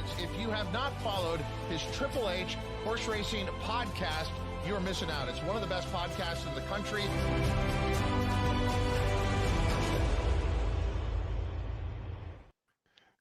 is. If you have not followed his Triple H Horse Racing podcast, you're missing out. It's one of the best podcasts in the country.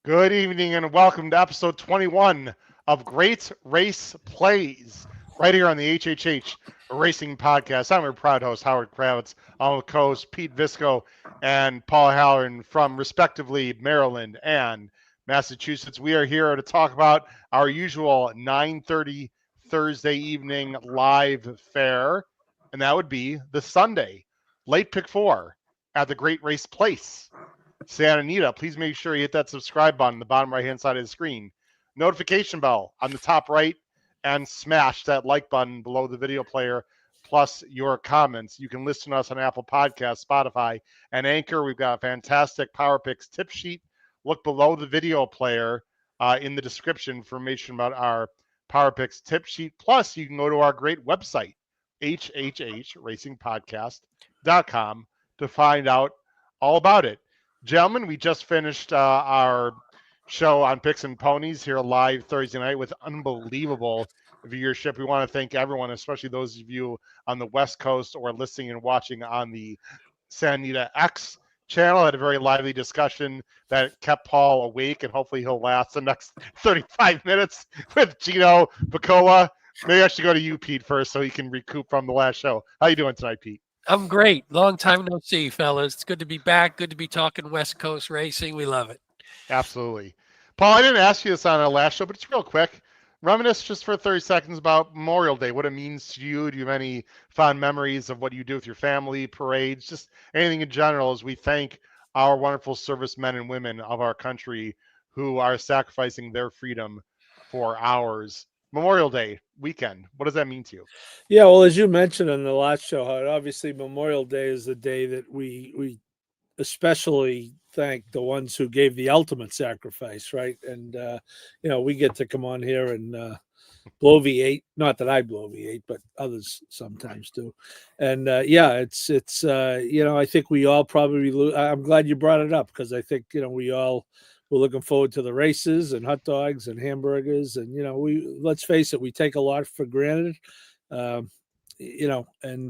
Good evening and welcome to episode 21 of Great Race Plays, right here on the HHH Racing Podcast. I'm your proud host, Howard Kravitz. I'm with co-host Pete Visco and Paul Halloran from, respectively, Maryland and Massachusetts. We are here to talk about our usual 9:30 Thursday evening live fare, and that would be the Sunday Late Pick 4 at the Great Race Place, Santa Anita. Please make sure you hit that subscribe button on the bottom right-hand side of the screen, notification bell on the top right, and smash that like button below the video player, plus your comments. You can listen to us on Apple Podcasts, Spotify, and Anchor. We've got a fantastic Power Picks tip sheet. Look below the video player in the description for information about our Power Picks tip sheet. Plus, you can go to our great website, hhhracingpodcast.com, to find out all about it. Gentlemen, we just finished our show on Picks and Ponies here live Thursday night with unbelievable viewership. We want to thank everyone, especially those of you on the West Coast or listening and watching on the Santa Anita X channel. Had a very lively discussion that kept Paul awake, and hopefully he'll last the next 35 minutes with Gino Bacola. Maybe I should go to you, Pete, first so he can recoup from the last show. How you doing tonight, Pete? I'm great. Long time no see, fellas. It's good to be back. Good to be talking West Coast racing. We love it. Absolutely. Paul, I didn't ask you this on our last show, but it's real quick. Reminisce just for 30 seconds about Memorial Day, what it means to you. Do you have any fond memories of what you do with your family, parades, just anything in general, as we thank our wonderful servicemen and women of our country who are sacrificing their freedom for ours? Memorial Day weekend, what does that mean to you? Yeah, well, as you mentioned on the last show, Howard, obviously Memorial Day is the day that we especially thank the ones who gave the ultimate sacrifice, right? And we get to come on here and blow V8. Not that I blow V8, but others sometimes do. And it's I think we all probably. I'm glad you brought it up, because I think we all. We're looking forward to the races and hot dogs and hamburgers. And, let's face it, we take a lot for granted, and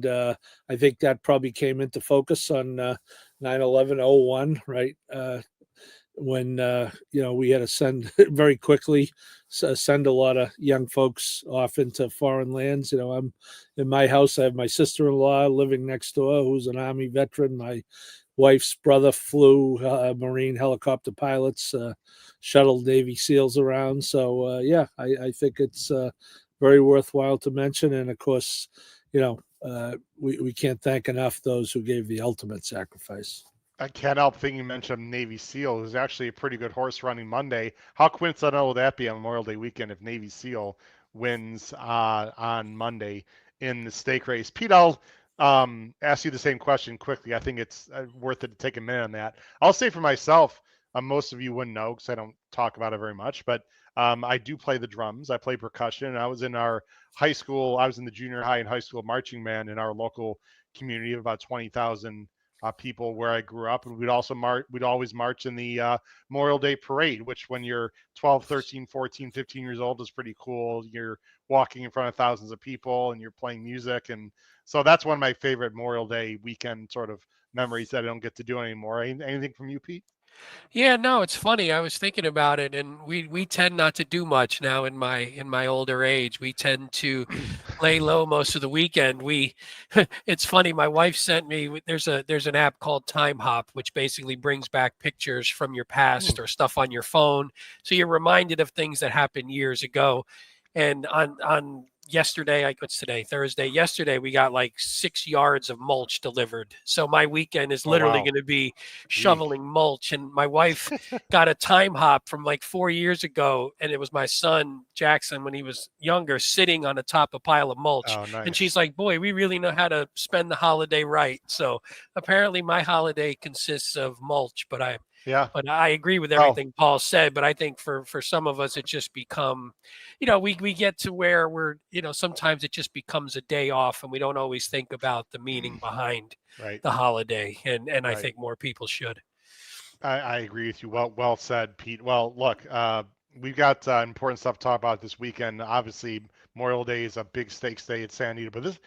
I think that probably came into focus on 9/11/01, right? When, we had to send very quickly, send a lot of young folks off into foreign lands. I'm in my house. I have my sister-in-law living next door, who's an Army veteran. My wife's brother flew Marine helicopter pilots, shuttled Navy SEALs around. So, I think it's very worthwhile to mention. And, of course, we can't thank enough those who gave the ultimate sacrifice. I can't help thinking you mentioned Navy SEAL, who's actually a pretty good horse running Monday. How coincidental would that be on Memorial Day weekend if Navy SEAL wins on Monday in the stake race? Pete, I'll ask you the same question quickly. I think it's worth it to take a minute on that. I'll say for myself, most of you wouldn't know because I don't talk about it very much, but I do play the drums. I play percussion. And I was in our high school. I was in the junior high and high school marching band in our local community of about 20,000 people where I grew up. And we'd also we'd always march in the Memorial Day parade, which when you're 12, 13, 14, 15 years old is pretty cool. You're walking in front of thousands of people and you're playing music. And so that's one of my favorite Memorial Day weekend sort of memories that I don't get to do anymore. Anything from you, Pete? Yeah, no, it's funny. I was thinking about it, and we tend not to do much now in my older age. We tend to lay low most of the weekend. It's funny. My wife sent me. There's an app called Time Hop, which basically brings back pictures from your past or stuff on your phone, so you're reminded of things that happened years ago. And on yesterday, what's today? Thursday. Yesterday, we got like 6 yards of mulch delivered. So my weekend is literally going to be shoveling mulch. And my wife got a Time Hop from like 4 years ago. And it was my son, Jackson, when he was younger, sitting on the top of a pile of mulch. Oh, nice. And she's like, boy, we really know how to spend the holiday right. So apparently my holiday consists of mulch, but I agree with everything Paul said. But I think for some of us, it just become, we get to where we're, sometimes it just becomes a day off and we don't always think about the meaning behind the holiday. And I think more people should. I agree with you. Well said, Pete. Well, look, we've got important stuff to talk about this weekend. Obviously, Memorial Day is a big stakes day at Santa Anita,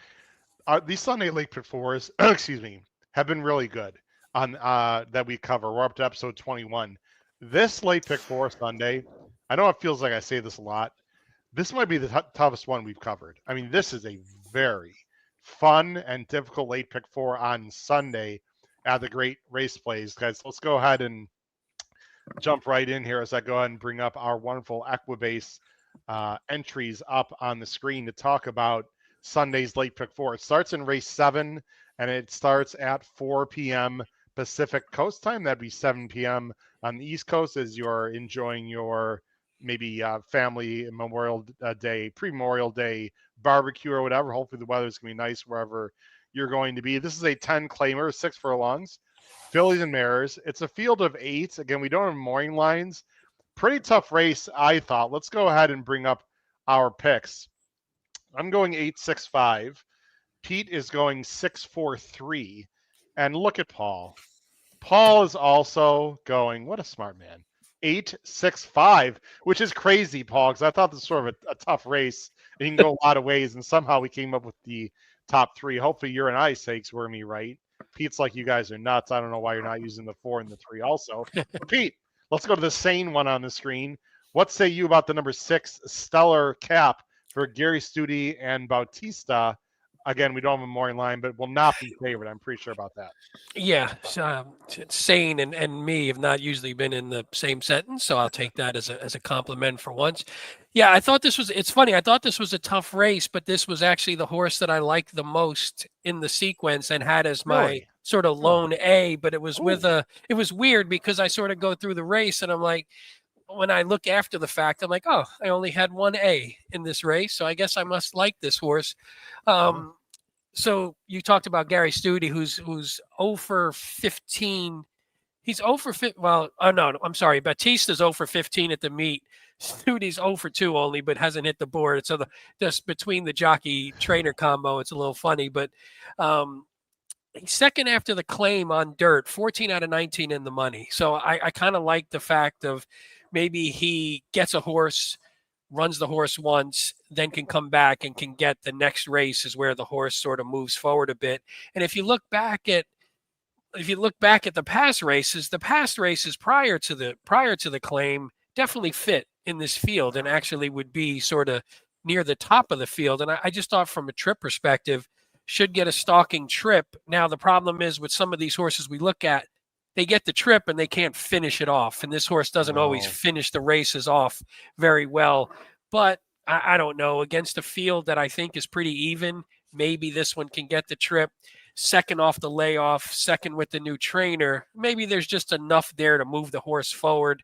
but these Sunday Lake Pick Fours, excuse me, have been really good on that we cover. We're up to episode 21. This Late Pick Four Sunday, I know it feels like I say this a lot. This might be the toughest one we've covered. I mean, this is a very fun and difficult Late Pick Four on Sunday at the Great Race Plays. Guys, let's go ahead and jump right in here as I go ahead and bring up our wonderful Equibase entries up on the screen to talk about Sunday's Late Pick Four. It starts in race 7, and it starts at 4 p.m. Pacific Coast time. That'd be 7 p.m. on the East Coast as you're enjoying your maybe family Memorial Day, pre-Memorial Day barbecue or whatever. Hopefully the weather's going to be nice wherever you're going to be. This is a 10 claimer, 6 furlongs. Fillies and mares. It's a field of 8. Again, we don't have morning lines. Pretty tough race, I thought. Let's go ahead and bring up our picks. I'm going 8-6-5. Pete is going 6-4-3. And look at Paul. Paul is also going, what a smart man, 8-6-5, which is crazy, Paul, because I thought this was sort of a tough race. And you can go a lot of ways, and somehow we came up with the top 3. Hopefully your and I's sakes were me right. Pete's like, you guys are nuts. I don't know why you're not using the 4 and the 3 also. But Pete, let's go to the sane one on the screen. What say you about the number 6 Stellar Cap for Gary Studi and Bautista? Again, we don't have a morning line, but will not be favored. I'm pretty sure about that. Yeah, sane and me have not usually been in the same sentence, so I'll take that as a compliment for once. Yeah, I thought this was. It's funny. I thought this was a tough race, but this was actually the horse that I liked the most in the sequence and had as my Really? sort of lone A. But it was with a. It was weird because I sort of go through the race and I'm like, when I look after the fact, I'm like, oh, I only had one A in this race, so I guess I must like this horse. So you talked about Gary Studi, who's 0 for 15. He's 0 for 15. Well, oh no, I'm sorry. Batista's 0 for 15 at the meet. Studi's 0 for 2 only, but hasn't hit the board. So just between the jockey trainer combo, it's a little funny. But he's second after the claim on dirt, 14 out of 19 in the money. So I kind of like the fact of maybe he gets a horse, runs the horse once, then can come back and can get the next race is where the horse sort of moves forward a bit. And if you look back at the past races prior to the claim definitely fit in this field and actually would be sort of near the top of the field. And I just thought from a trip perspective, should get a stalking trip. Now the problem is with some of these horses we look at, they get the trip and they can't finish it off. And this horse doesn't always finish the races off very well. But I don't know. Against a field that I think is pretty even, maybe this one can get the trip. Second off the layoff, second with the new trainer. Maybe there's just enough there to move the horse forward.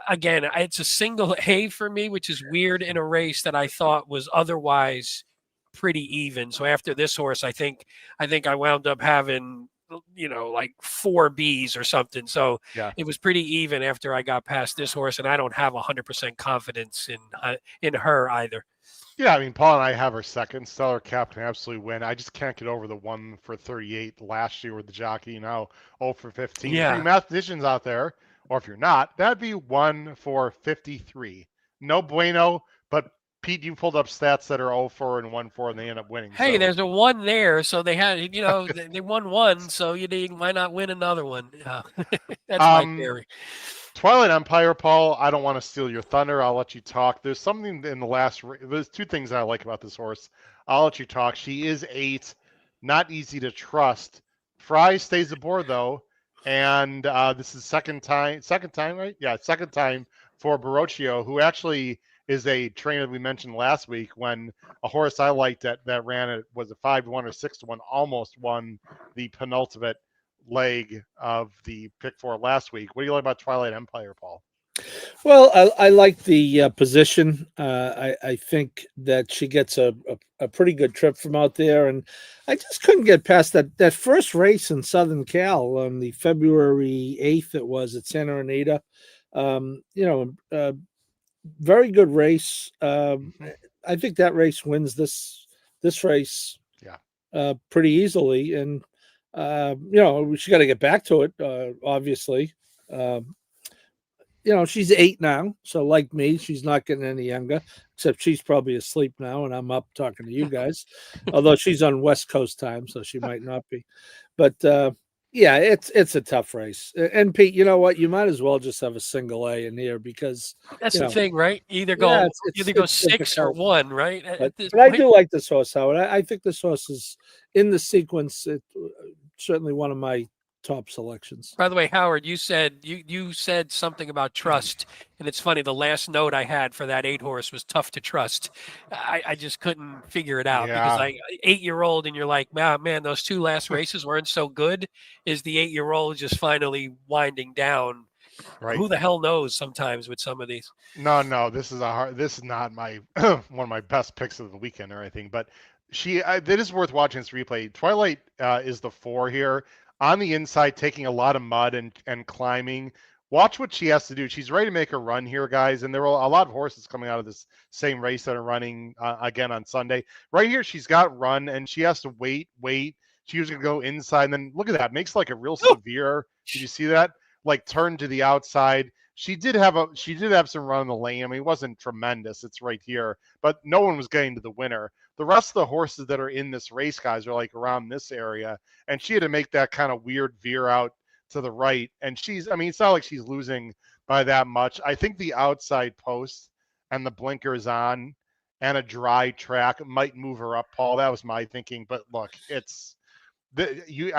Again, it's a single A for me, which is weird in a race that I thought was otherwise pretty even. So after this horse, I think I wound up having like 4 Bs or something. So Yeah. It was pretty even after I got past this horse, and I don't have 100% confidence in her either. Yeah, I mean, Paul and I have our second. Stellar Cap can absolutely win. I just can't get over the 1 for 38 last year with the jockey, now 0 for 15. Yeah. For you mathematicians out there, or if you're not, that'd be 1 for 53. No bueno, but Pete, you pulled up stats that are 0 for and 1 for, and they end up winning. Hey, so. There's a 1 there, so they had, they won 1, so why not win another one? That's my theory. Twilight Empire, Paul, I don't want to steal your thunder. I'll let you talk. There's something in there's 2 things I like about this horse. I'll let you talk. She is 8, not easy to trust. Fry stays aboard though, and this is second time, right? Yeah, second time for Barocchio, who actually is a trainer that we mentioned last week when a horse I liked that ran it was a 5-1 or 6-1, almost won the penultimate leg of the pick 4 last week. What do you like about Twilight Empire, Paul? Well, I like the position. I think that she gets a pretty good trip from out there, and I just couldn't get past that first race in Southern Cal on the February 8th. It was at Santa Anita. Very good race. I think that race wins this race. Yeah, pretty easily, and she got to get back to it. Obviously. she's 8 now. So like me, she's not getting any younger, except she's probably asleep now and I'm up talking to you guys. Although she's on West Coast time, so she might not be. But yeah, it's a tough race. And Pete, you know what? You might as well just have a single A in here because That's the thing, right? Either yeah, go either go 6 or difficult. 1, right? But, At this but I point. do like this horse, Howard. I think this horse is in the sequence. Certainly one of my top selections. By the way, Howard, you said something about trust, and it's funny. The last note I had for that 8 horse was tough to trust. I just couldn't figure it out because Yeah. 8-year-old, and you're like, man, those 2 last races weren't so good. Is the 8-year-old just finally winding down? Right. Who the hell knows? Sometimes with some of these. No, this is not my one of my best picks of the weekend or anything, but it is worth watching this replay. Twilight is the 4 here on the inside, taking a lot of mud and climbing. Watch what she has to do. She's ready to make a run here, guys, and there were a lot of horses coming out of this same race that are running again on Sunday. Right here, she's got run, and she has to wait. She was going to go inside, and then look at that. Makes like a real severe. Did you see that? Like turn to the outside. She did have some run on the lane. I mean, it wasn't tremendous. It's right here, but no one was getting to the winner. The rest of the horses that are in this race, guys, are like around this area, and she had to make that kind of weird veer out to the right. And it's not like she's losing by that much. I think the outside post and the blinkers on and a dry track might move her up, Paul. That was my thinking. But look, I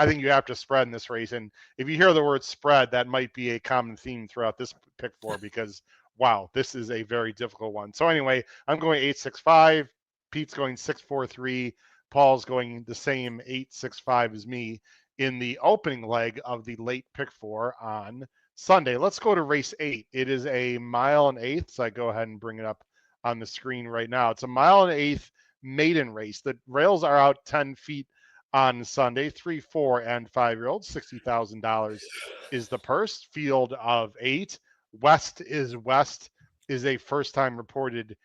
think you have to spread in this race, and if you hear the word spread, that might be a common theme throughout this pick 4 because wow, this is a very difficult one. So anyway, I'm going 8-6-5. Pete's going 6-4-3. Paul's going the same 8-6-5 as me in the opening leg of the late pick 4 on Sunday. Let's go to race 8. It is a 1.1 miles. So I go ahead and bring it up on the screen right now. It's a 1.1 miles maiden race. The rails are out 10 feet on Sunday. 3, 4, and 5-year-olds. $60,000 is the purse. Field of 8. West is a first-time reported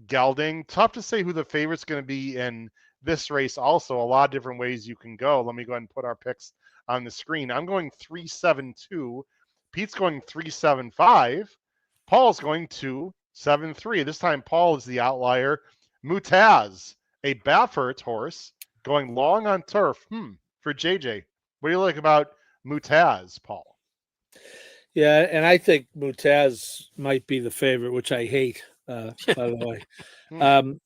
gelding. Tough to say who the favorite's going to be in this race. Also, a lot of different ways you can go. Let me go ahead and put our picks on the screen. I'm going 3-7-2. Pete's going 3-7-5. Paul's going 2-7-3. This time, Paul is the outlier. Mutaz, a Baffert horse, going long on turf. For JJ. What do you like about Mutaz, Paul? Yeah, and I think Mutaz might be the favorite, which I hate, by the way.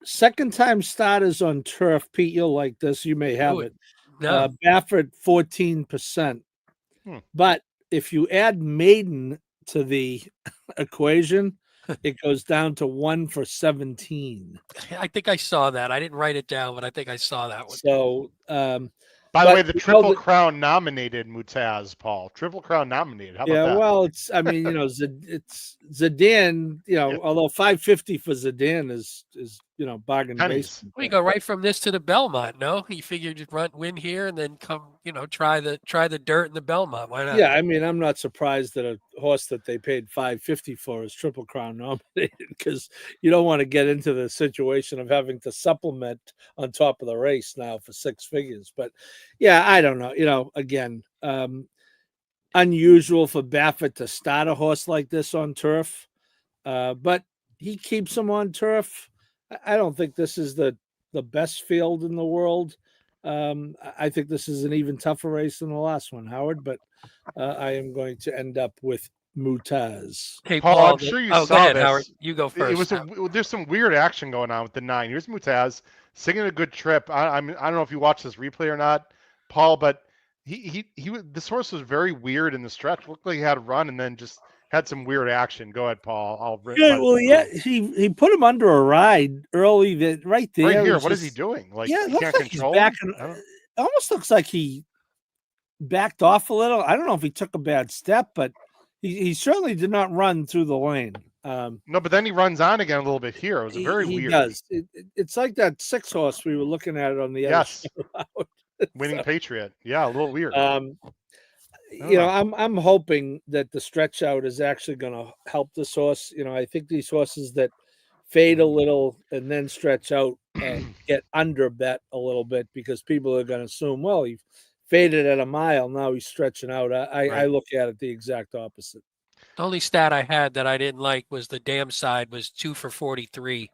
Second time starters on turf, Pete, you'll like this. You may have it. No. Baffert, 14%. But if you add maiden to the equation, it goes down to 1 for 17. I think I saw that. I didn't write it down, but I think I saw that one. So, by the way, the Triple Crown nominated Mutaz, Paul. Triple Crown nominated. How about that? Well, it's it's Zidane, although 550 for Zidane is bargain basement. We go right from this to the Belmont, no? You figured you'd win here and then come, try the dirt in the Belmont. Why not? Yeah, I mean, I'm not surprised that a horse that they paid 550 for is Triple Crown nominated because you don't want to get into the situation of having to supplement on top of the race now for 6 figures. But yeah, I don't know. Again, unusual for Baffert to start a horse like this on turf, but he keeps him on turf. I don't think this is the best field in the world. I think this is an even tougher race than the last one, Howard, but I am going to end up with Mutaz. Okay, Paul, I'm sure you saw go ahead, this. Howard. You go first. There's some weird action going on with the 9. Here's Mutaz singing a good trip. I don't know if you watched this replay or not, Paul, but this horse was very weird in the stretch. Looked like he had a run and then just had some weird action. Go ahead, Paul. He put him under a ride early. Right there, right here. What is he doing? Like, yeah, he can't control him? It almost looks like he backed off a little. I don't know if he took a bad step, but he certainly did not run through the lane. No, but then he runs on again a little bit here. It was very weird. He does. It's like that 6 horse we were looking at on the other show. Winning Patriot. Yeah, a little weird. I'm hoping that the stretch out is actually going to help this horse. I think these horses that fade a little and then stretch out get under bet a little bit because people are going to assume, well, he faded at a mile. Now he's stretching out. I Right. look at it the exact opposite. The only stat I had that I didn't like was the dam side was 2 for 43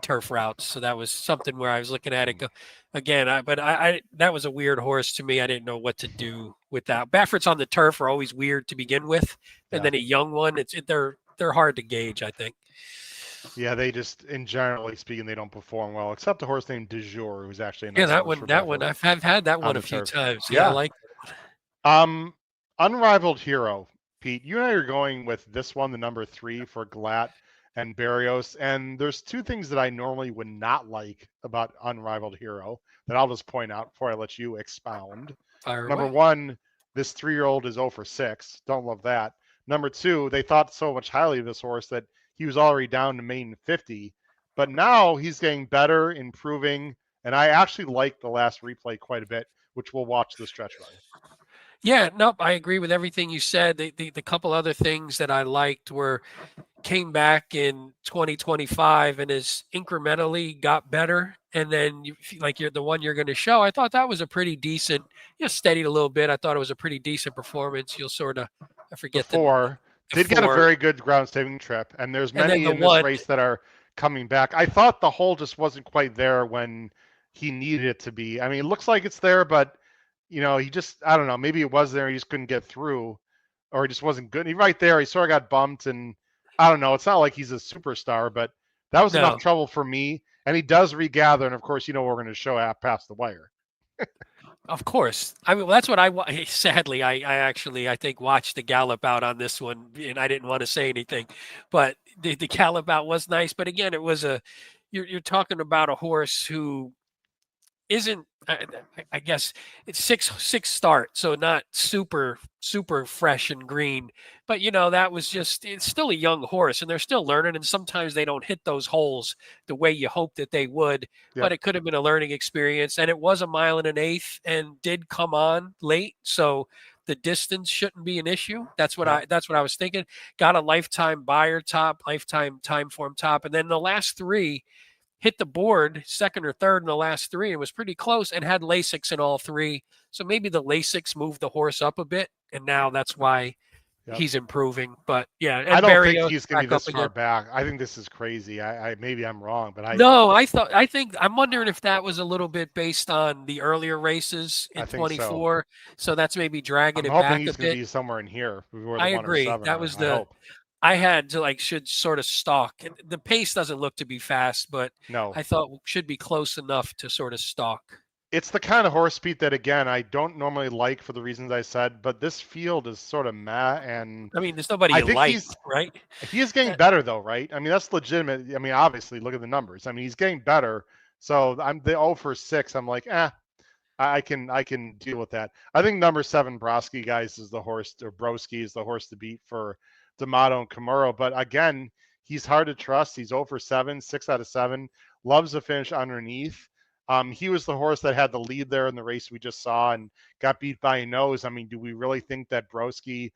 turf routes. So that was something where I was looking at it go, again. But I that was a weird horse to me. I didn't know what to do with that. Bafferts on the turf are always weird to begin with, and then a young one, they're hard to gauge, I think. Yeah, they just, in generally speaking, they don't perform well, except a horse named De Jour, who's actually a nice Yeah, that horse one, for that one, Baffert I've had that on one the a few turf. times. Yeah, I like Unrivaled Hero, Pete. You and I are going with this one, the number 3 for Glatt and Barrios. And there's two things that I normally would not like about Unrivaled Hero that I'll just point out before I let you expound. fire Number away. 1, this 3-year-old is 0 for 6. Don't love that. Number 2, they thought so much highly of this horse that he was already down to main 50. But now he's getting better, improving. And I actually like the last replay quite a bit, which we'll watch the stretch run. Yeah, nope, I agree with everything you said. The couple other things that I liked were came back in 2025 and has incrementally got better. And then you're the one you're going to show. I thought that was a pretty decent, steadied a little bit. I thought it was a pretty decent performance. You'll sort of, I forget the 4 did get a very good ground saving trip. And there's many in this race that are coming back. I thought the hole just wasn't quite there when he needed it to be. I mean, it looks like it's there, but he just, I don't know, maybe it was there. He just couldn't get through, or he just wasn't good. He right there, he sort of got bumped, and I don't know. It's not like he's a superstar, but that was enough trouble for me. And he does regather. And of course, we're going to show past the wire. Of course. I mean, that's what sadly, I think watched the gallop out on this one, and I didn't want to say anything, but the gallop out was nice. But again, it was you're talking about a horse who isn't, I guess it's six start, so not super fresh and green, but that was it's still a young horse, and they're still learning, and sometimes they don't hit those holes the way you hope that they would. Yep. But it could have been a learning experience, and it was a 1 1/8 and did come on late, so the distance shouldn't be an issue. That's what I was thinking. Got a lifetime buyer top, lifetime time form top, and then the last 3 hit the board second or third in the last 3 and was pretty close, and had Lasix in all 3. So maybe the Lasix moved the horse up a bit, and now that's why he's improving. But yeah, and I don't Barrios think he's going to be this far back. I think this is crazy. I maybe I'm wrong, but I'm wondering if that was a little bit based on the earlier races in 24. So that's maybe dragging it back a bit. I'm hoping he's going to be somewhere in here. I agree. That was I had to should sort of stalk. And the pace doesn't look to be fast, but I thought should be close enough to sort of stalk. It's the kind of horse, Pete, that again I don't normally like for the reasons I said, but this field is sort of meh. And I mean, there's nobody you like, right? He is getting better though, right? I mean, that's legitimate. I mean, obviously, look at the numbers. I mean, he's getting better. So I'm the 0 for 6. I'm like, I can deal with that. I think number 7 Broski, guys, is the horse, or Broski is the horse to beat for D'Amato and Camaro. But again, he's hard to trust. He's 0 for 7, 6 out of 7. Loves to finish underneath. He was the horse that had the lead there in the race we just saw and got beat by a nose. I mean, do we really think that Broski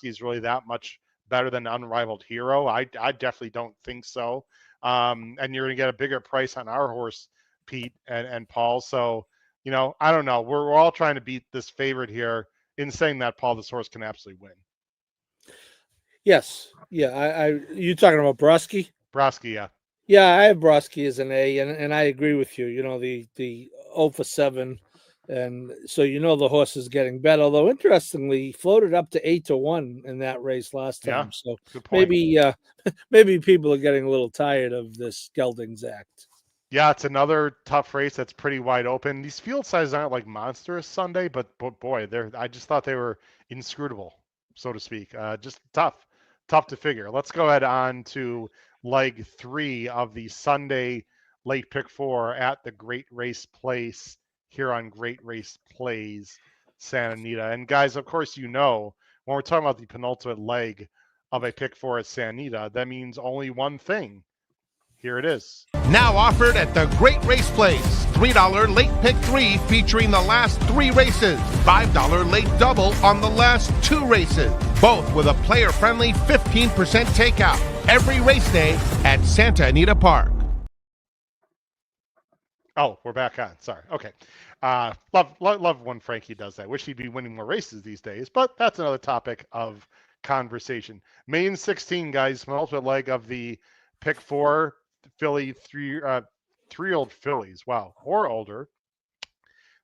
is really that much better than Unrivaled Hero? I definitely don't think so. And you're going to get a bigger price on our horse, Pete and Paul. So, I don't know. We're all trying to beat this favorite here. In saying that, Paul, this horse can absolutely win. Yes. Yeah. You talking about Broski? Broski, yeah. Yeah, I have Broski as an A, and I agree with you. The 0 for 7, and so the horse is getting better. Although interestingly, he floated up to 8 to 1 in that race last time. So maybe people are getting a little tired of this Geldings act. Yeah, it's another tough race that's pretty wide open. These field sizes aren't like monstrous Sunday, but boy, I just thought they were inscrutable, so to speak. Just tough to figure. Let's go ahead on to leg 3 of the Sunday late pick 4 at the Great Race Place here on Great Race Plays Santa Anita. And guys, of course, when we're talking about the penultimate leg of a pick 4 at Santa Anita, that means only one thing. Here it is. Now offered at the Great Race Place. $3 late pick 3 featuring the last 3 races. $5 late double on the last 2 races. Both with a player-friendly 15% takeout. Every race day at Santa Anita Park. Oh, we're back on. Sorry. Okay. Love when Frankie does that. Wish he'd be winning more races these days, but that's another topic of conversation. Main 16, guys, penultimate leg of the pick four filly three-year-old fillies. Wow, or older.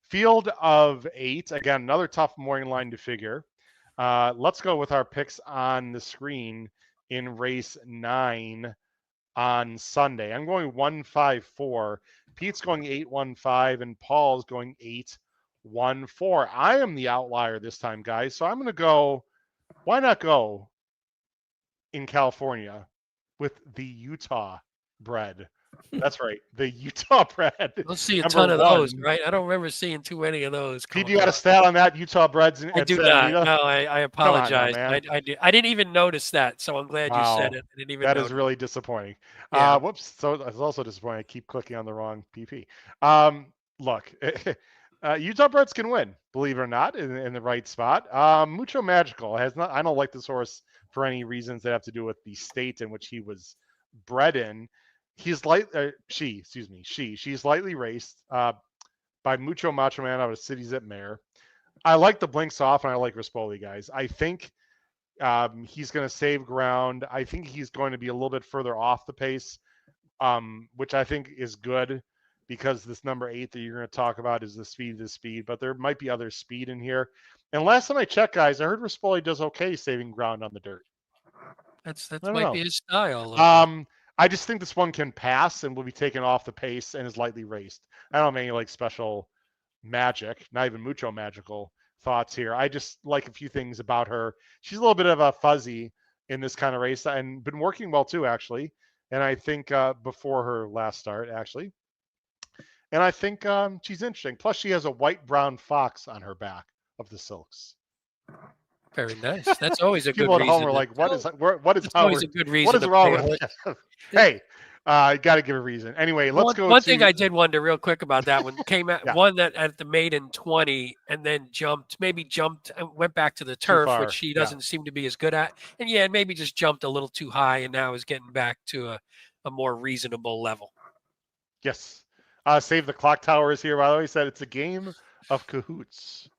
Field of 8. Again, another tough morning line to figure. Let's go with our picks on the screen in race 9 on Sunday. I'm going 154. Pete's going 815, and Paul's going 814. I am the outlier this time, guys. So I'm going to go. Why not go in California with the Utah bred? That's right, the Utah bred. You'll see a Number ton of those, 1. right? I don't remember seeing too many of those. Pete, you got a stat on that Utah breds I at do Santa not. Anita? No, I Come on now, apologize. man. I didn't even notice that, so I'm glad you said Wow, it. I didn't even that notice. is really disappointing. Yeah. Whoops. So it's also disappointing. I keep clicking on the wrong PP. Look, Utah Breds can win, believe it or not, in the right spot. Mucho Magical has not. I don't like this horse for any reasons that have to do with the state in which he was bred in. He's she's lightly raced by Mucho Macho Man out of City Zip Mare. I like the blinks off, and I like Rispoli, guys. I think he's going to save ground. I think he's going to be a little bit further off the pace, which I think is good because this number 8 that you're going to talk about is the speed, but there might be other speed in here. And last time I checked, guys, I heard Rispoli does okay saving ground on the dirt. That I don't might know. be his style a little bit. I just think this one can pass and will be taken off the pace and is lightly raced. I don't have any like special magic, not even mucho magical thoughts here. I just like a few things about her. She's a little bit of a fuzzy in this kind of race and been working well too, actually. And I think before her last start, actually. And I think she's interesting. Plus, she has a white-brown fox on her back of the silks. Very nice. That's always a good People at home reason. are like, "What is That's always a good reason. What is to wrong pay with that?" Hey, you got to give a reason. Anyway, let's go. One thing I did wonder real quick about that one came at Yeah. one that at the maiden 20 and then maybe jumped and went back to the turf, far, which she doesn't seem to be as good at. And maybe just jumped a little too high and now is getting back to a more reasonable level. Yes. Save the Clock Tower is here, by the way. He said it's a game of Cahoots.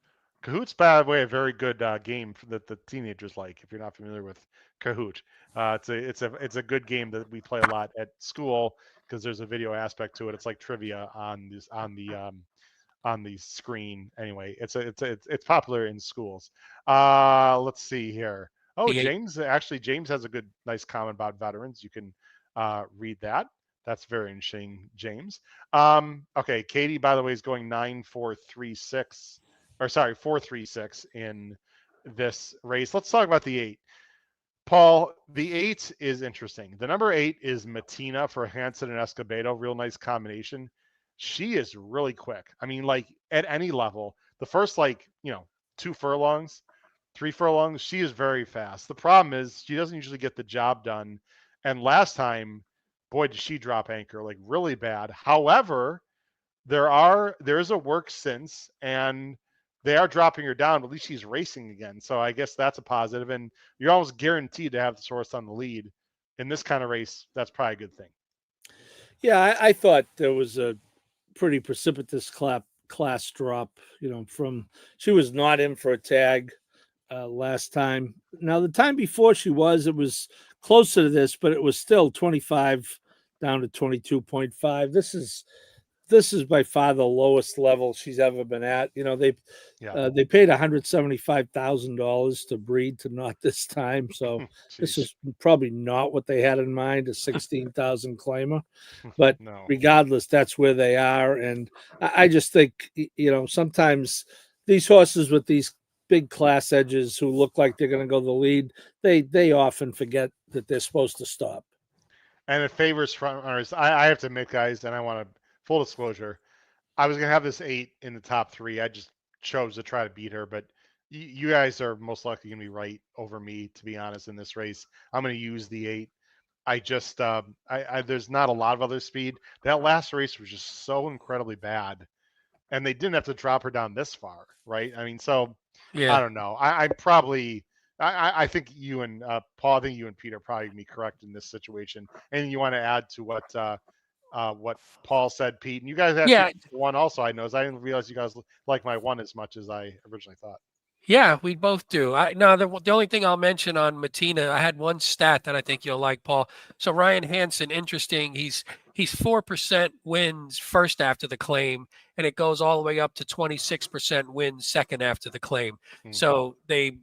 Cahoots, by the way, a very good game that the teenagers like. If you're not familiar with Kahoot, it's a good game that we play a lot at school because there's a video aspect to it. It's like trivia on the screen. Anyway, it's popular in schools. Let's see here. Oh, James has a nice comment about veterans. You can read that. That's very interesting, James. Okay, Katie, by the way, is going 9-4-3-6. Or sorry, 4-3-6 in this race. Let's talk about the 8. Paul, the 8 is interesting. The number 8 is Matina for Hansen and Escobedo. Real nice combination. She is really quick. I mean, like at any level, the first 2 furlongs, 3 furlongs, she is very fast. The problem is she doesn't usually get the job done. And last time, boy, did she drop anchor like really bad. However, there is a work since, and they are dropping her down, but at least she's racing again. So I guess that's a positive. And you're almost guaranteed to have this horse on the lead. In this kind of race, that's probably a good thing. Yeah, I thought there was a pretty precipitous class drop, she was not in for a tag last time. Now, the time before it was closer to this, but it was still 25 down to 22.5. This is by far the lowest level she's ever been at. They paid $175,000 to breed to not this time. So this is probably not what they had in mind, a 16,000 claimer. But No. Regardless, that's where they are. And I just think, sometimes these horses with these big class edges who look like they're going to go the lead, they often forget that they're supposed to stop. And it favors front runners. I have to admit, guys, and I want to full disclosure, I was gonna have this 8 in the top 3. I just chose to try to beat her, but you guys are most likely gonna be right over me, to be honest, in this race. I'm gonna use the 8. I just there's not a lot of other speed. That last race was just so incredibly bad, and they didn't have to drop her down this far, right? I mean, so Yeah. I don't know. I think you and Paul, I think you and Peter are probably gonna be correct in this situation. And you want to add to what what Paul said, Pete. And you guys have Yeah, one also, I noticed. I didn't realize you guys like my one as much as I originally thought. yeah, we both do. The only thing I'll mention on Matina, I had one stat that I think you'll like, Paul. So Ryan Hansen, interesting. He's 4% wins first after the claim, and it goes all the way up to 26% wins second after the claim. So they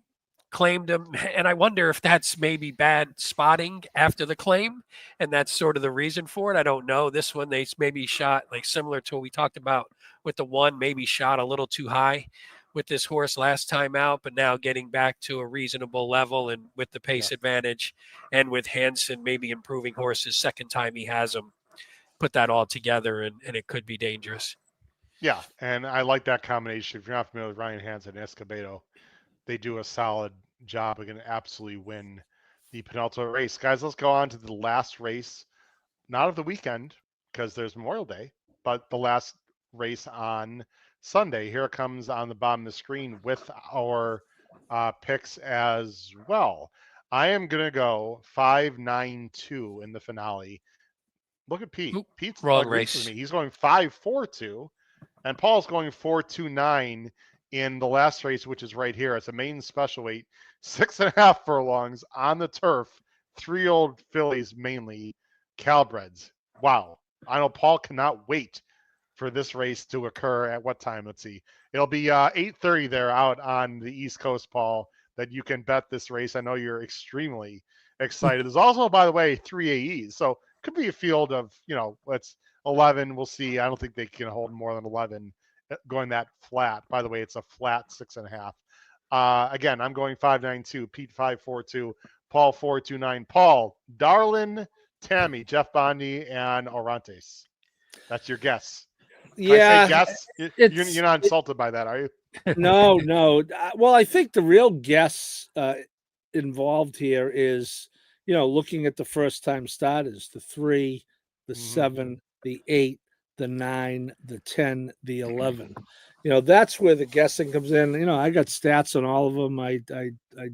claimed him, and I wonder if that's maybe bad spotting after the claim, and that's sort of the reason for it. I don't know. This one they maybe shot like similar to what we talked about with the one, maybe shot a little too high with this horse last time out, but now getting back to a reasonable level and with the pace advantage, and with Hansen maybe improving horses second time he has them, put that all together, and it could be dangerous. Yeah, and I like that combination. If you're not familiar with Ryan Hansen and Escobedo, they do a solid job. They're going to absolutely win the penultimate race. Guys, let's go on to the last race, not of the weekend because there's Memorial Day, but the last race on Sunday. Here it comes on the bottom of the screen with our picks as well. I am going to go 5-9-2 in the finale. Look at Pete. Oop, Pete's wrong agrees race. with me. He's going 5-4-2, and Paul's going 4-2-9 in the last race, which is right here. It's a main special weight, 6.5 furlongs on the turf, 3-year-old fillies mainly, Calbreds. Wow. I know Paul cannot wait for this race to occur at what time? Let's see. It'll be 8:30 there out on the East Coast, Paul, that you can bet this race. I know you're extremely excited. There's also, by the way, 3 AEs. So could be a field of, let's 11. We'll see. I don't think they can hold more than 11 going that flat. By the way, it's a flat 6.5. Again, I'm going 5-9-2, Pete 5-4-2, Paul 4-2-9. Paul, Darlin, Tammy, Jeff Bondi, and Orantes. That's your guess. Yeah, guess. You're not insulted by that, are you? No. Well, I think the real guess involved here is, looking at the first time starters, the 3, the 7, the 8, the 9, the 10, the 11. That's where the guessing comes in. I got stats on all of them. I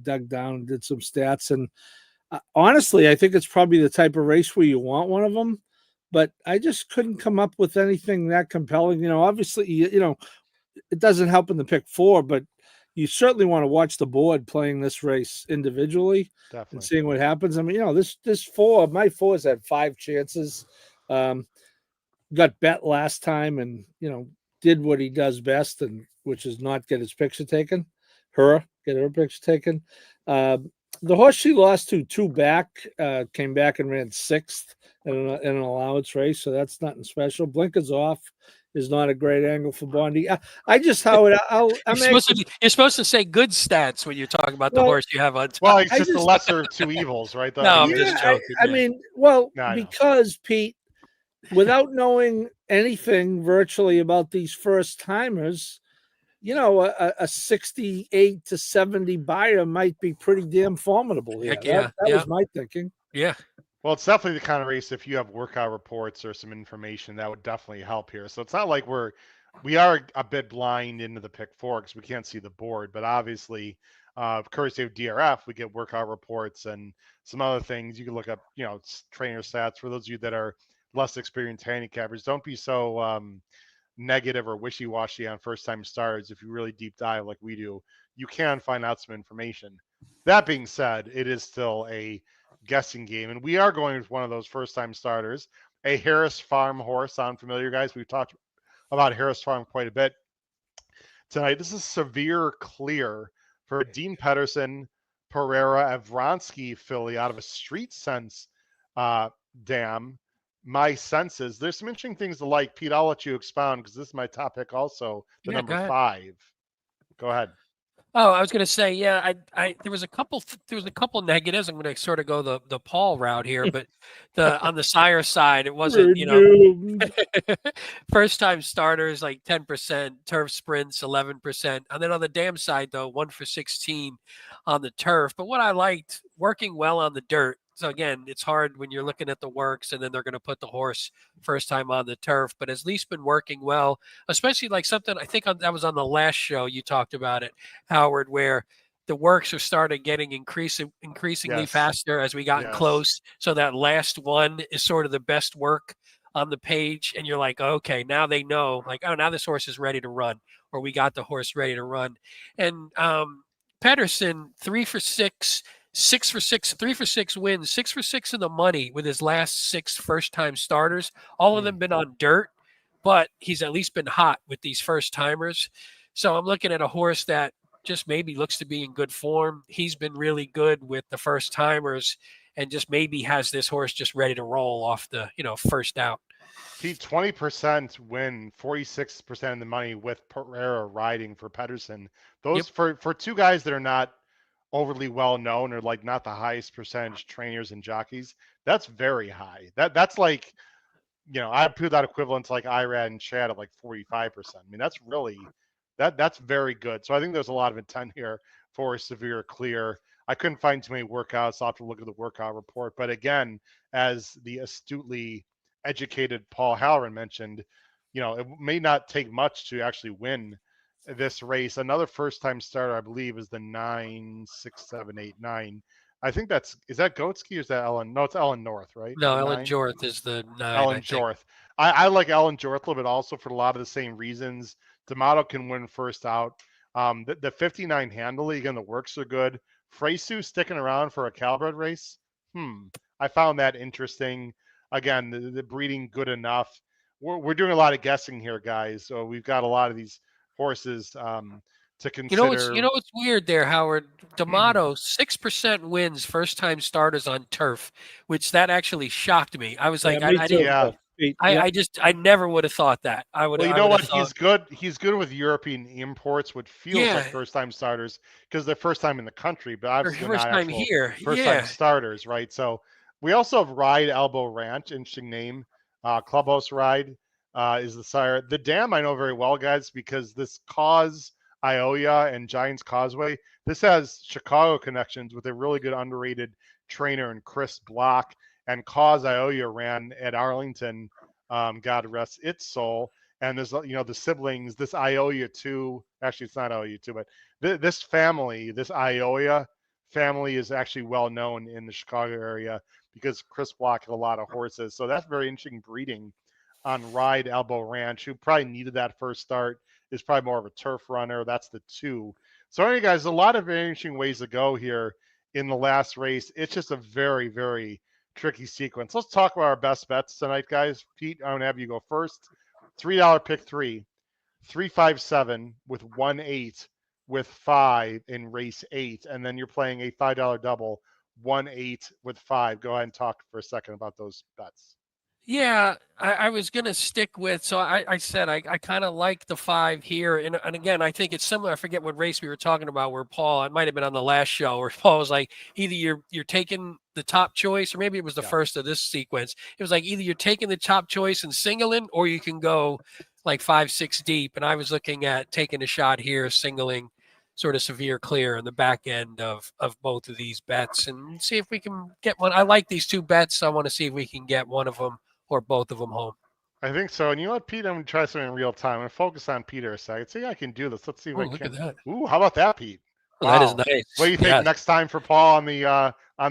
dug down and did some stats, and honestly, I think it's probably the type of race where you want one of them. But I just couldn't come up with anything that compelling. Obviously, it doesn't help in the pick 4, but you certainly want to watch the board playing this race individually. Definitely. And seeing what happens. I mean, this 4, my 4's had 5 chances. Got bet last time and, did what he does best, and which is not get his picture taken. Get her picture taken. The horse she lost to 2 back came back and ran 6th in an allowance race, so that's nothing special. Blinkers off is not a great angle for Bondi. I just Howard. You're supposed to say good stats when you're talking about the horse you have on top. Well, it's just the lesser of two evils, right? No, I'm just joking. I mean, because Pete, without knowing anything virtually about these first timers, a 68 to 70 buyer might be pretty damn formidable here. That was my thinking. Yeah. Well, it's definitely the kind of race, if you have workout reports or some information, that would definitely help here. So it's not like we are a bit blind into the pick 4 because we can't see the board, but obviously, courtesy of DRF, we get workout reports and some other things. You can look up, trainer stats. For those of you that are less experienced handicappers, don't be so negative or wishy-washy on first-time starters. If you really deep dive like we do, you can find out some information. That being said, it is still a guessing game, and we are going with one of those first-time starters, a Harris Farm horse. Sound familiar, guys? We've talked about Harris Farm quite a bit tonight. This is Severe Clear for Dean Pedersen, Pereira, Avronsky filly out of a Street Sense dam. My senses, there's some interesting things to like. Pete, I'll let you expound because this is my top pick also, the number 5. Go ahead. Oh, I was going to say, there was a couple negatives. I'm going to sort of go the Paul route here, but on the sire side, it wasn't, first time starters like 10%, turf sprints 11%, and then on the dam side though 1 for 16 on the turf. But what I liked, working well on the dirt. So again, it's hard when you're looking at the works and then they're going to put the horse first time on the turf, but has at least been working well, especially like something I think that was on the last show you talked about it, Howard, where the works are started getting increasingly faster as we got close. So that last one is sort of the best work on the page, and you're like, okay, now they know, like, oh, now this horse is ready to run, or we got the horse ready to run. And Pedersen, 3 for 6, 6 for 6, 3 for 6 wins, 6 for 6 in the money with his last 6 first-time starters. All of them been on dirt, but he's at least been hot with these first timers. So I'm looking at a horse that just maybe looks to be in good form. He's been really good with the first timers, and just maybe has this horse just ready to roll off the first out. Pete, 20% win, 46% of the money with Pereira riding for Pedersen. Those for two guys that are not overly well known, or like not the highest percentage trainers and jockeys, that's very high. That's like, I put that equivalent to like Irad and Chad at like 45%. I mean, that's really that's very good. So I think there's a lot of intent here for a severe clear. I couldn't find too many workouts. I'll have to look at the workout report. But again, as the astutely educated Paul Halloran mentioned, it may not take much to actually win this race. Another first-time starter, I believe, is the 96789. I think is that Goatsky or is that Ellen? No, it's Ellen North, right? No, Ellen Jorth is the 9. Ellen Jorth. I like Ellen Jorth a little bit also for a lot of the same reasons. D'Amato can win first out. The 59 handily, again, the works are good. Freysu sticking around for a Calbred race. I found that interesting. Again, the breeding good enough. We're doing a lot of guessing here, guys. So we've got a lot of these horses to consider. You know what's weird there, Howard? D'Amato, 6% wins first-time starters on turf, which that actually shocked me. I was like, I never would have thought that. Well, you know what? He's good. He's good with European imports, which feels like first-time starters because they're first time in the country, but obviously first time here, first-time starters, right? So we also have Ride Elbow Ranch, interesting name. Clubhouse Ride is the sire. The dam I know very well, guys, because this Cause Ioya and Giants Causeway, this has Chicago connections with a really good underrated trainer in Chris Block. And Cause Ioya ran at Arlington, God rest its soul. And there's, the siblings, this Ioya too. Actually, it's not Ioya too, but this family, this Ioya family is actually well known in the Chicago area because Chris Block had a lot of horses. So that's very interesting breeding on Ride Elbow Ranch, who probably needed that first start, is probably more of a turf runner. That's the 2. So anyway, guys, a lot of very interesting ways to go here in the last race. It's just a very, very tricky sequence. Let's talk about our best bets tonight, guys. Pete, I'm going to have you go first. $3 pick 3, 357 with 1-8 with 5 in race 8. And then you're playing a $5 double, 1-8 with 5. Go ahead and talk for a second about those bets. Yeah, I was going to stick with, so I said I kind of like the 5 here. And again, I think it's similar. I forget what race we were talking about where Paul, it might have been on the last show, where Paul was like, either you're taking the top choice, or maybe it was the first of this sequence. It was like, either you're taking the top choice and singling, or you can go like 5, 6 deep. And I was looking at taking a shot here, singling sort of severe clear on the back end of both of these bets and see if we can get one. I like these 2 bets. I want to see if we can get one of them or both of them home. I think so. And you know what, Pete? I'm going to try something in real time. I'm going to focus on Peter a second. See, I can do this. Let's see if I can. Look at that. Ooh, how about that, Pete? Wow. That is nice. What do you think next time for Paul on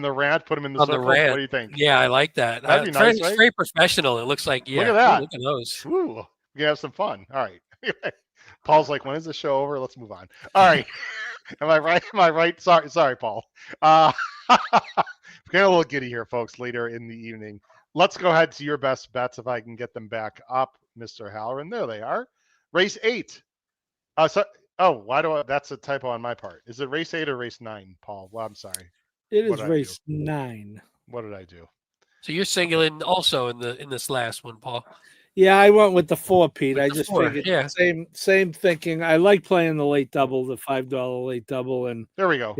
the rant? Put him in the circle. What do you think? Yeah, I like that. That'd be nice, it's right? very professional. It looks like, Look at that. Ooh, look at those. Ooh, we can have some fun. All right. Paul's like, when is the show over? Let's move on. All right. Am I right? Am I right? Sorry, Paul. We're getting a little giddy here, folks, later in the evening. Let's go ahead to your best bets if I can get them back up, Mr. Halloran. There they are. Race 8. That's a typo on my part. Is it race 8 or race 9, Paul? Well, I'm sorry. It is race 9. What did I do? So you're singling also in this last one, Paul. Yeah, I went with the 4, Pete. I just 4, figured same thinking. I like playing the late double, the $5 late double, and there we go.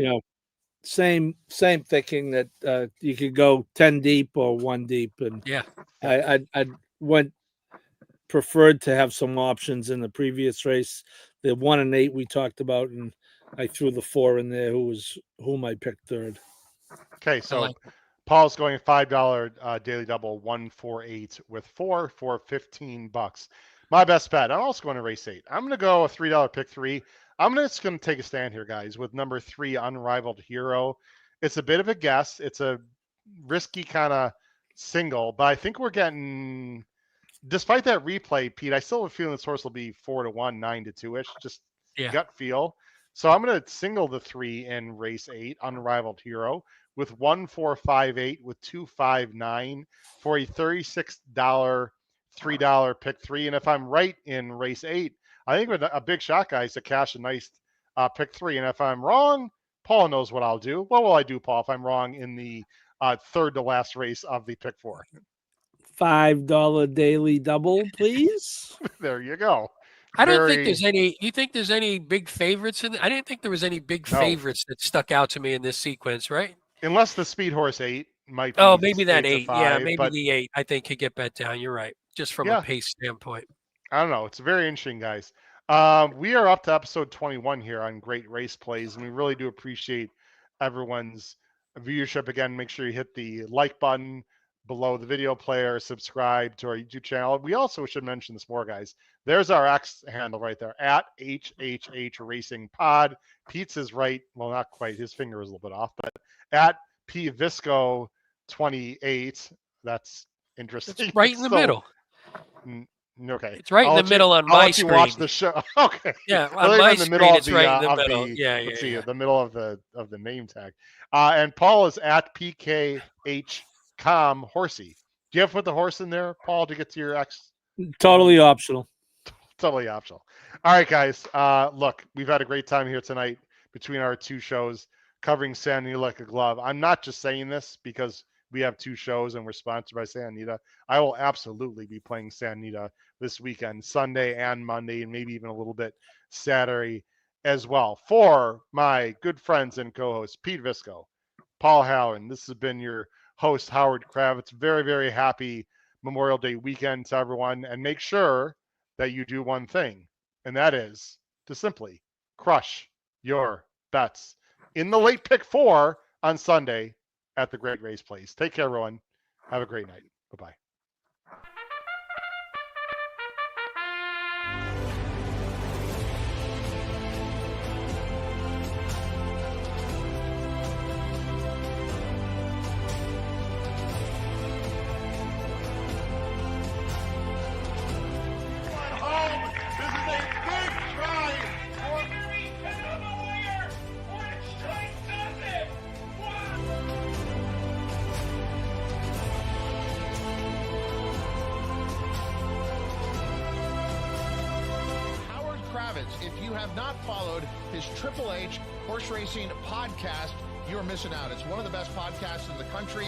Same thinking that you could go 10 deep or 1 deep, and I went preferred to have some options in the previous race. The 1 and 8 we talked about, and I threw the 4 in there, whom I picked third. Okay, so Paul's going $5 daily double, 148 with 4 for $15. My best bet. I'm also going to race 8. I'm going to go a $3 pick 3. I'm just going to take a stand here, guys, with number 3, Unrivaled Hero. It's a bit of a guess. It's a risky kind of single, but I think we're getting despite that replay, Pete, I still have a feeling this horse will be 4-1, 9-2-ish, just gut feel. So I'm going to single the 3 in race 8, Unrivaled Hero, with 1-4-5-8 with 2-5-9 for a $36 $3 pick 3. And if I'm right in race 8, I think with a big shot, guys, to cash a nice pick 3. And if I'm wrong, Paul knows what I'll do. What will I do, Paul, if I'm wrong in the third to last race of the pick 4? $5 daily double, please. There you go. I don't think there's any. You think there's any big favorites in? I didn't think there was any big favorites that stuck out to me in this sequence, right? Unless the Speed Horse 8 might. Oh, maybe that 8. 5, yeah, maybe the 8. I think could get bet down. You're right, just from a pace standpoint. I don't know. It's very interesting, guys. We are up to episode 21 here on Great Race Plays, and we really do appreciate everyone's viewership. Again, make sure you hit the like button below the video player, subscribe to our YouTube channel. We also should mention this more, guys. There's our X handle right there, at HHH Racing Pod. Pete's is right. Well, not quite. His finger is a little bit off, but at PVisco28. That's interesting. It's right in the middle. Okay. It's right in the middle on my screen. Watch the show. Okay. Yeah, on my screen, it's right in the middle. Let's see, the middle of the name tag. And Paul is at PKH.com Horsey. Do you have to put the horse in there, Paul, to get to your X? Totally optional. Totally optional. All right, guys. Look, we've had a great time here tonight between our 2 shows covering Santa Anita like a glove. I'm not just saying this because we have 2 shows and we're sponsored by Santa Anita. I will absolutely be playing Santa Anita this weekend, Sunday and Monday, and maybe even a little bit Saturday as well. For my good friends and co-hosts, Pete Visco, Paul Halloran, this has been your host, Howard Kravitz. Very, very happy Memorial Day weekend to everyone. And make sure that you do one thing, and that is to simply crush your bets in the late pick 4 on Sunday at the Great Race Place. Take care, everyone. Have a great night. Bye-bye. If you have not followed his Triple H Horse Racing podcast, you're missing out. It's one of the best podcasts in the country.